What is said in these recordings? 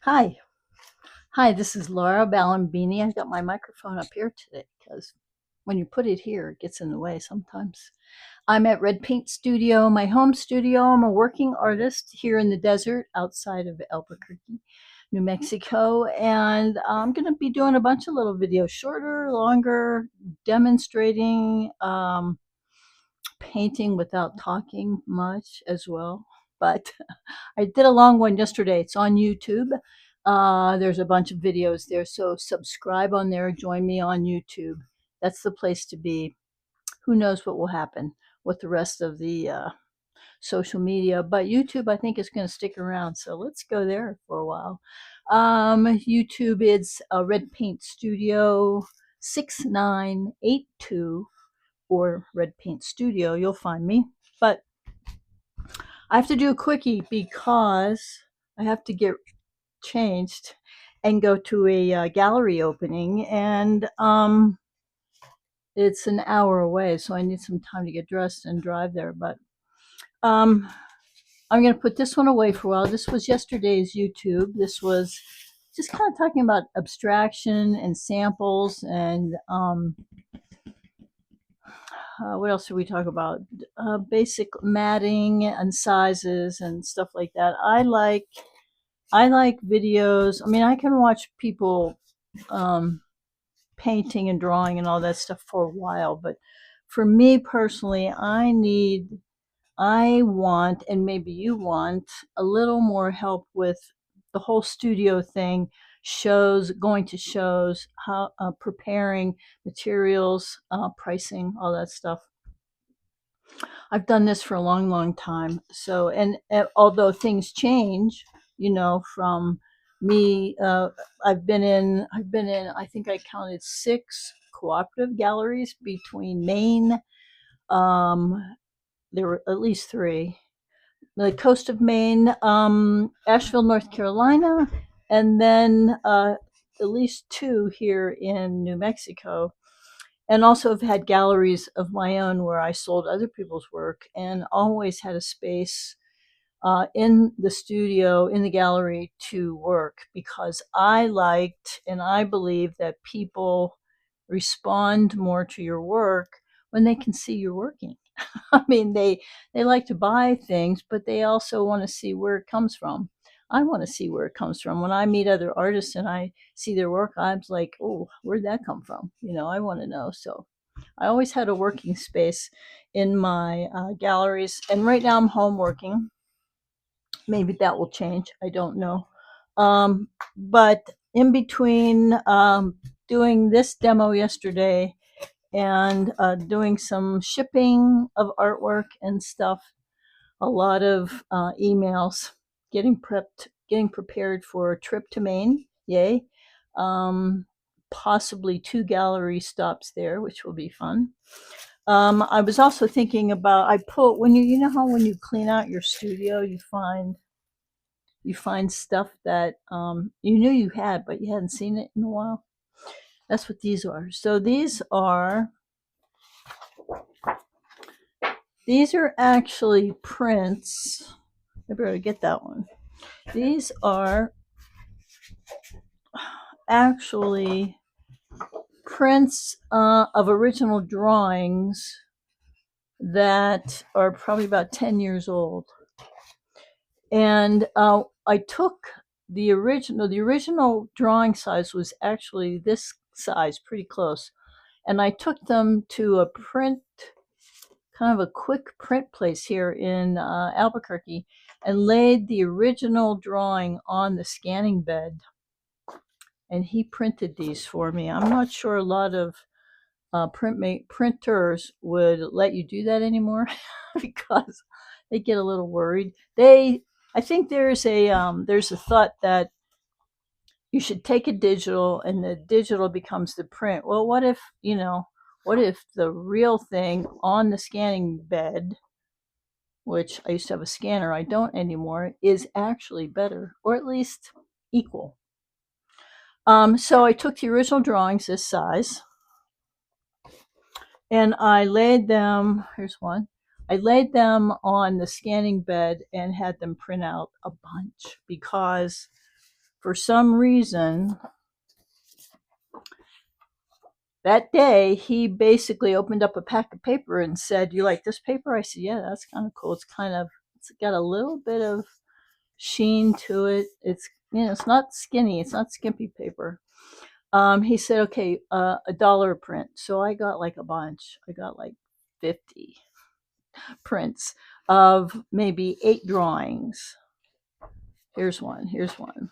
Hi. Hi, this is Laura Ballambini. I've got my microphone up here today because when you put it here, it gets in the way sometimes. I'm at Red Paint Studio, my home studio. I'm a working artist here in the desert outside of Albuquerque, New Mexico. And I'm going to be doing a bunch of little videos, shorter, longer, demonstrating painting without talking much as well. But I did a long one yesterday. It's on YouTube. There's a bunch of videos there. So subscribe on there. Join me on YouTube. That's the place to be. Who knows what will happen with the rest of the social media. But YouTube, I think, is going to stick around. So let's go there for a while. YouTube is Red Paint Studio 6982 or Red Paint Studio. You'll find me. But I have to do a quickie because I have to get changed and go to a gallery opening, and it's an hour away, so I need some time to get dressed and drive there. But um, I'm going to put this one away for a while. This was yesterday's YouTube. This was just kind of talking about abstraction and samples and what else did we talk about? Basic matting and sizes and stuff like that. I like videos. I mean, I can watch people um, painting and drawing and all that stuff for a while, but for me personally, I want, and maybe you want, a little more help with the whole studio thing, shows, going to shows, how preparing materials, pricing, all that stuff. I've done this for a long, long time. So, and although things change, from me, I think I counted 6 cooperative galleries between Maine. Um, there were at least 3, the coast of Maine, Asheville, North Carolina, and then at least 2 here in New Mexico. And also have had galleries of my own where I sold other people's work and always had a space in the studio, in the gallery to work because I liked and I believe that people respond more to your work when they can see you're working. I mean, they like to buy things, but they also want to see where it comes from. I want to see where it comes from. When I meet other artists and I see their work, I'm like, oh, where'd that come from? I want to know. So I always had a working space in my galleries. And right now I'm home working. Maybe that will change. I don't know. But in between doing this demo yesterday and doing some shipping of artwork and stuff, a lot of emails, getting prepared for a trip to Maine. Yay. Um, Possibly 2 gallery stops there, which will be fun. I was also thinking about, I put, when you know how when you clean out your studio, you find stuff that you knew you had, but you hadn't seen it in a while. That's what these are. So these are actually prints. I better get that one. These are actually prints of original drawings that are probably about 10 years old. And I took the original drawing size was actually this size, pretty close. And I took them to a kind of a quick print place here in Albuquerque and laid the original drawing on the scanning bed. And he printed these for me. I'm not sure a lot of printers would let you do that anymore because they get a little worried. I think there's a thought that you should take a digital and the digital becomes the print. Well, what if the real thing on the scanning bed, which I used to have a scanner, I don't anymore, is actually better or at least equal. So I took the original drawings this size and I laid them, here's one. I laid them on the scanning bed and had them print out a bunch because for some reason, that day, he basically opened up a pack of paper and said, "You like this paper?" I said, "Yeah, that's kind of cool. It's got a little bit of sheen to it. It's, it's not skinny. It's not skimpy paper." He said, "Okay, $1 a print." So I got like a bunch. I got like 50 prints of maybe 8 drawings. Here's one. Here's one.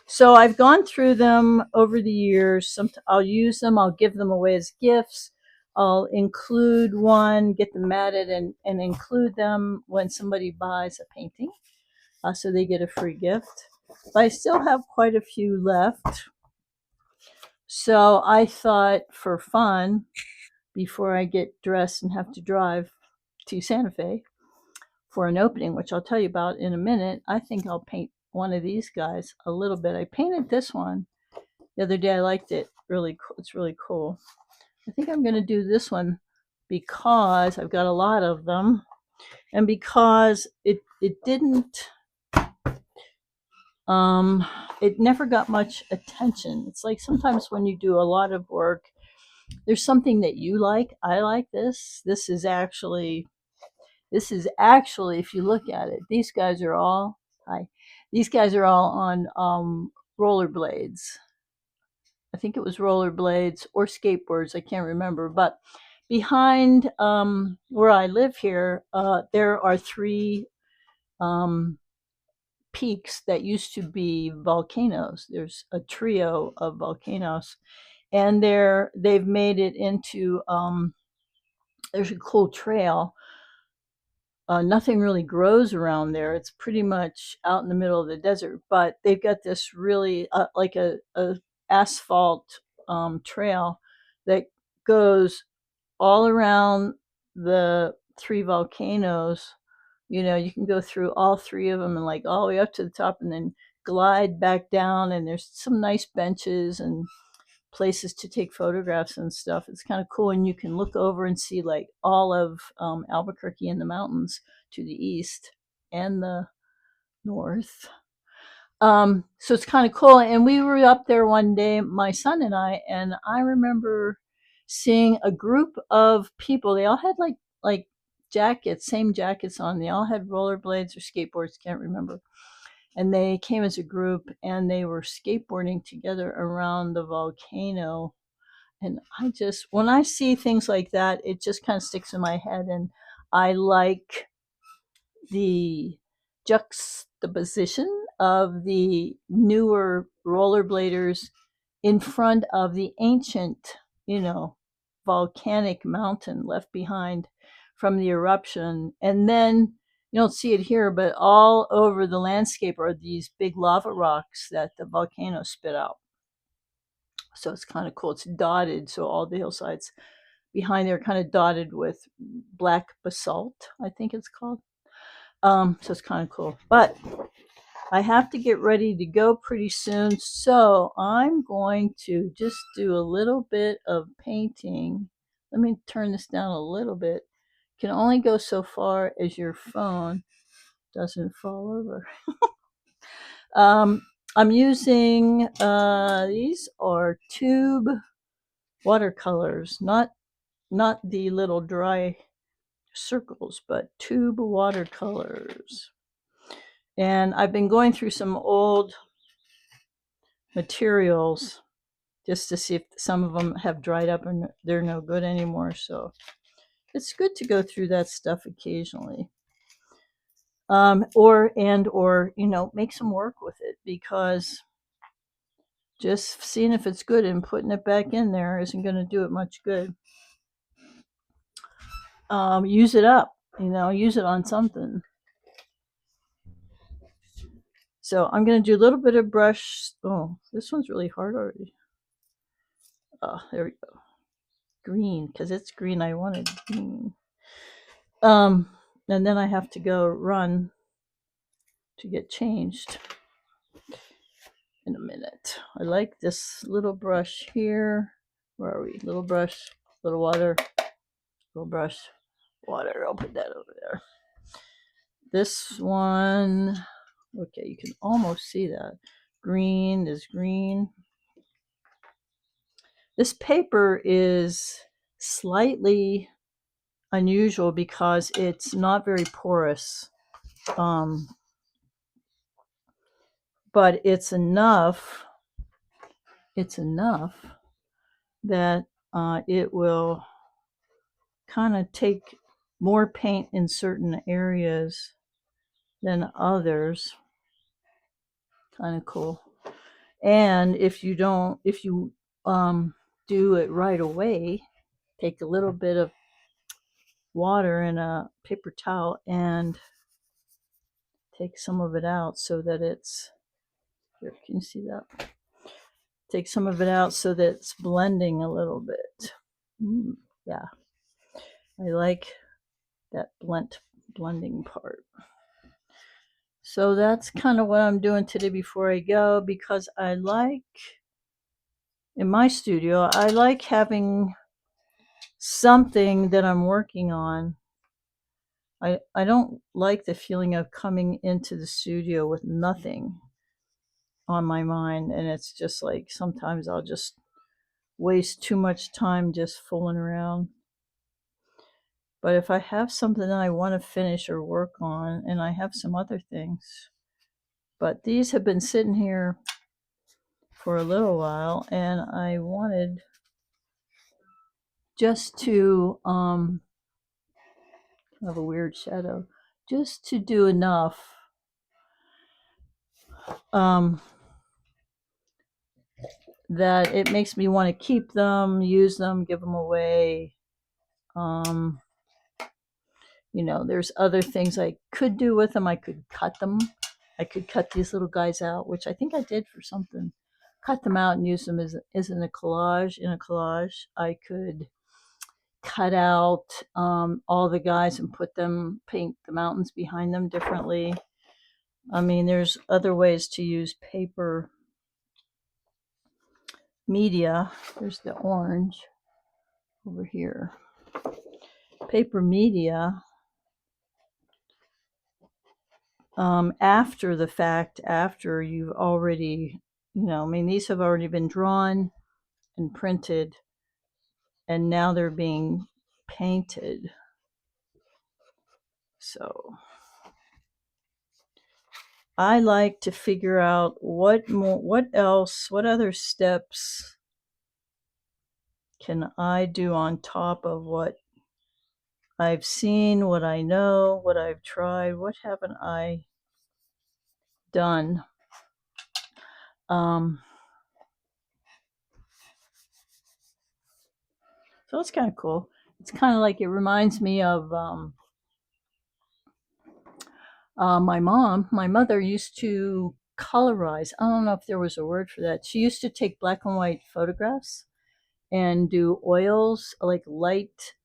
So I've gone through them over the years. I'll use them. I'll give them away as gifts. I'll include one, get them matted, and include them when somebody buys a painting, so they get a free gift. But I still have quite a few left. So I thought, for fun, before I get dressed and have to drive to Santa Fe for an opening, which I'll tell you about in a minute, I think I'll paint one of these guys a little bit. I painted this one the other day. I liked it. It's really cool. I think I'm going to do this one because I've got a lot of them, and because it didn't it never got much attention. It's like sometimes when you do a lot of work, there's something that you like. I like this. This is actually, if you look at it, these guys are all on rollerblades. I think it was rollerblades or skateboards. I can't remember. But behind where I live here, there are 3 peaks that used to be volcanoes. There's a trio of volcanoes, and they've made it into there's a cool trail. Nothing really grows around there. It's pretty much out in the middle of the desert, but they've got this really like a asphalt trail that goes all around the 3 volcanoes. You can go through all 3 of them and like all the way up to the top and then glide back down. And there's some nice benches and places to take photographs and stuff. It's kind of cool. And you can look over and see like all of Albuquerque and the mountains to the east and the north. So it's kind of cool. And we were up there one day, my son and I remember seeing a group of people. They all had like jackets, same jackets on. They all had rollerblades or skateboards, can't remember. And they came as a group and they were skateboarding together around the volcano. And when I see things like that, it just kind of sticks in my head. And I like the juxtaposition of the newer rollerbladers in front of the ancient, volcanic mountain left behind from the eruption. And then you don't see it here, but all over the landscape are these big lava rocks that the volcano spit out. So it's kind of cool. It's dotted, so all the hillsides behind there are kind of dotted with black basalt, I think it's called. So it's kind of cool. But I have to get ready to go pretty soon, so I'm going to just do a little bit of painting. Let me turn this down a little bit. You can only go so far as your phone doesn't fall over. I'm using these are tube watercolors, not the little dry circles, but tube watercolors. And I've been going through some old materials just to see if some of them have dried up and they're no good anymore. So it's good to go through that stuff occasionally. Or make some work with it, because just seeing if it's good and putting it back in there isn't going to do it much good. Use it up, use it on something. So I'm going to do a little bit of brush. Oh, this one's really hard already. Oh, there we go. Green, because it's green. I wanted green. And then I have to go run to get changed in a minute. I like this little brush here. Where are we? Little brush, little water, little brush, water. I'll put that over there. this one, okay, you can almost see that. Green is green. This paper is slightly unusual because it's not very porous. But it's enough that it will kind of take more paint in certain areas than others. Kind of cool. And if you do it right away, take a little bit of water in a paper towel and take some of it out so that it's, here, can you see that? Take some of it out so that it's blending a little bit. Yeah, I like that blending part. So that's kind of what I'm doing today before I go, because I like, in my studio, I like having something that I'm working on. I don't like the feeling of coming into the studio with nothing on my mind, and it's just like sometimes I'll just waste too much time just fooling around. But if I have something that I want to finish or work on, and I have some other things, but these have been sitting here for a little while, and I wanted just to have a weird shadow, just to do enough that it makes me want to keep them, use them, give them away. There's other things I could do with them. I could cut them. I could cut these little guys out, which I think I did for something. Cut them out and use them as in a collage. In a collage, I could cut out all the guys and paint the mountains behind them differently. I mean, there's other ways to use paper media. There's the orange over here. Paper media, after the fact, after you've already, these have already been drawn and printed, and now they're being painted. So I like to figure out what other steps can I do on top of what I've seen, what I know, what I've tried, what haven't I done? So it's kind of cool. It's kind of like, it reminds me of my mother used to colorize. I don't know if there was a word for that. She used to take black and white photographs and do oils, like light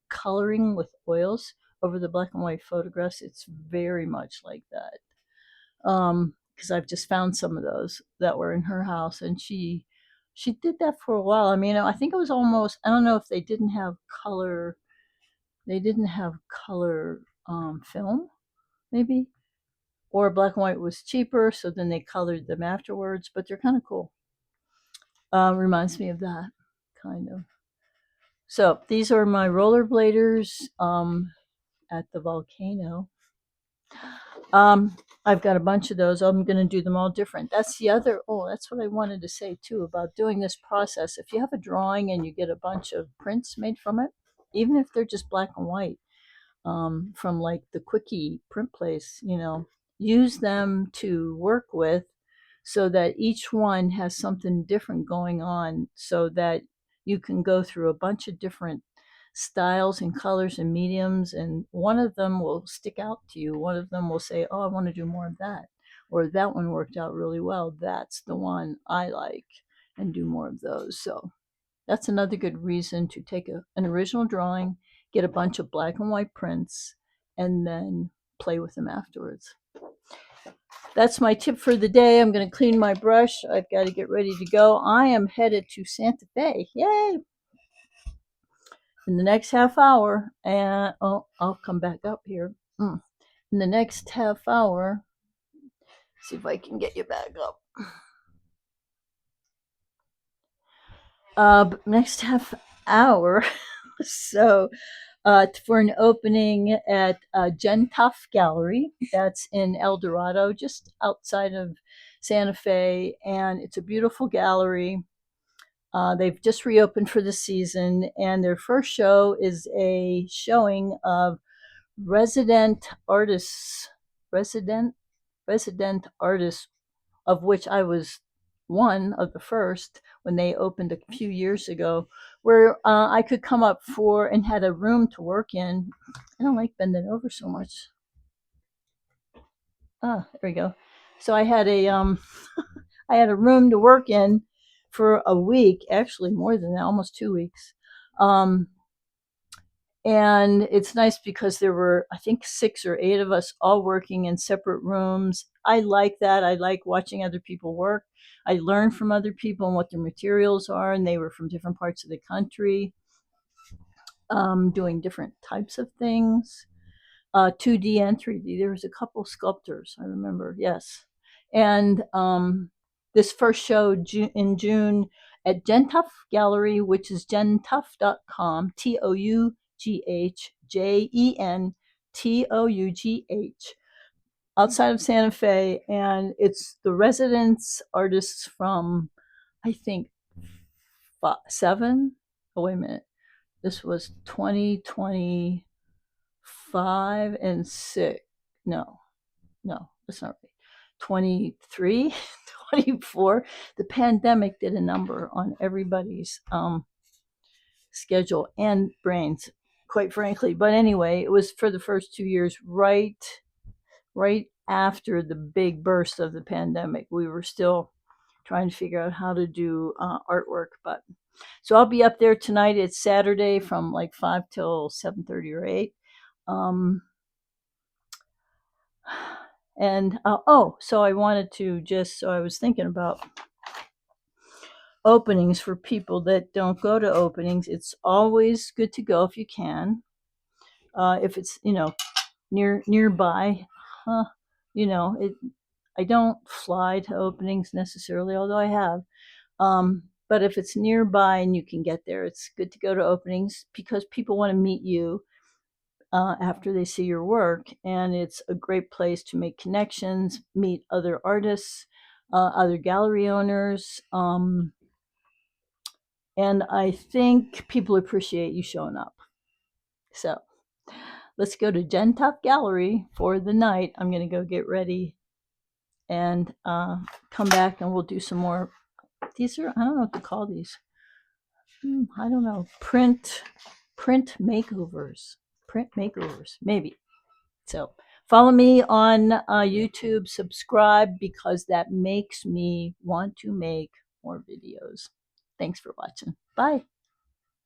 coloring with oils over the black and white photographs. It's very much like that. Because I've just found some of those that were in her house, and she did that for a while. I mean, I think it was almost, I don't know if they didn't have color film, maybe, or black and white was cheaper, so then they colored them afterwards, but they're kind of cool. Reminds me of that, kind of. So these are my rollerbladers at the volcano. I've got a bunch of those. I'm going to do them all different. That's that's what I wanted to say too about doing this process. If you have a drawing and you get a bunch of prints made from it, even if they're just black and white, from like the Quickie print place, use them to work with, so that each one has something different going on, so that you can go through a bunch of different styles and colors and mediums, and one of them will stick out to you. One of them will say, oh, I want to do more of that, or that one worked out really well, that's the one I like, and do more of those. So that's another good reason to take an original drawing, get a bunch of black and white prints, and then play with them afterwards. That's my tip for the day. I'm going to clean my brush. I've got to get ready to go. I am headed to Santa Fe. Yay! In the next half hour, and I'll come back up here. In in the next half hour, see if I can get you back up. Next half hour, so for an opening at Gen Tough Gallery. That's in El Dorado, just outside of Santa Fe, and it's a beautiful gallery. They've just reopened for the season, and their first show is a showing of resident artists, resident resident artists, of which I was one of the first when they opened a few years ago, where I could come up for and had a room to work in. I don't like bending over so much. Ah, there we go. So I had a I had a room to work in for a week, actually more than that, almost 2 weeks. Um, and it's nice because there were, I think, 6 or 8 of us all working in separate rooms. I like that. I like watching other people work. I learn from other people and what their materials are, and they were from different parts of the country, doing different types of things. 2D and 3D. There was a couple sculptors, I remember, yes. And this first show in June at Gentough Gallery, which is gentough.com, TOUGHJENTOUGH, outside of Santa Fe. And it's the residence artists from, I think, 7. Oh, wait a minute. This was 2020. 5 and 6. No, that's not right. 23, 24. The pandemic did a number on everybody's schedule and brains, quite frankly. But anyway, it was for the first 2 years, right after the big burst of the pandemic. We were still trying to figure out how to do artwork, but so I'll be up there tonight. It's Saturday from like 5 till 7:30 or 8. And so I wanted to so I was thinking about openings for people that don't go to openings. It's always good to go if you can. If it's nearby, I don't fly to openings necessarily, although I have. But if it's nearby and you can get there, it's good to go to openings because people want to meet you after they see your work. And it's a great place to make connections, meet other artists, other gallery owners. And I think people appreciate you showing up. So let's go to Gentough Gallery for the night. I'm going to go get ready and come back and we'll do some more. These are, I don't know what to call these. I don't know. Print makeovers. Print makeovers, maybe. So follow me on YouTube, subscribe, because that makes me want to make more videos. Thanks for watching. Bye.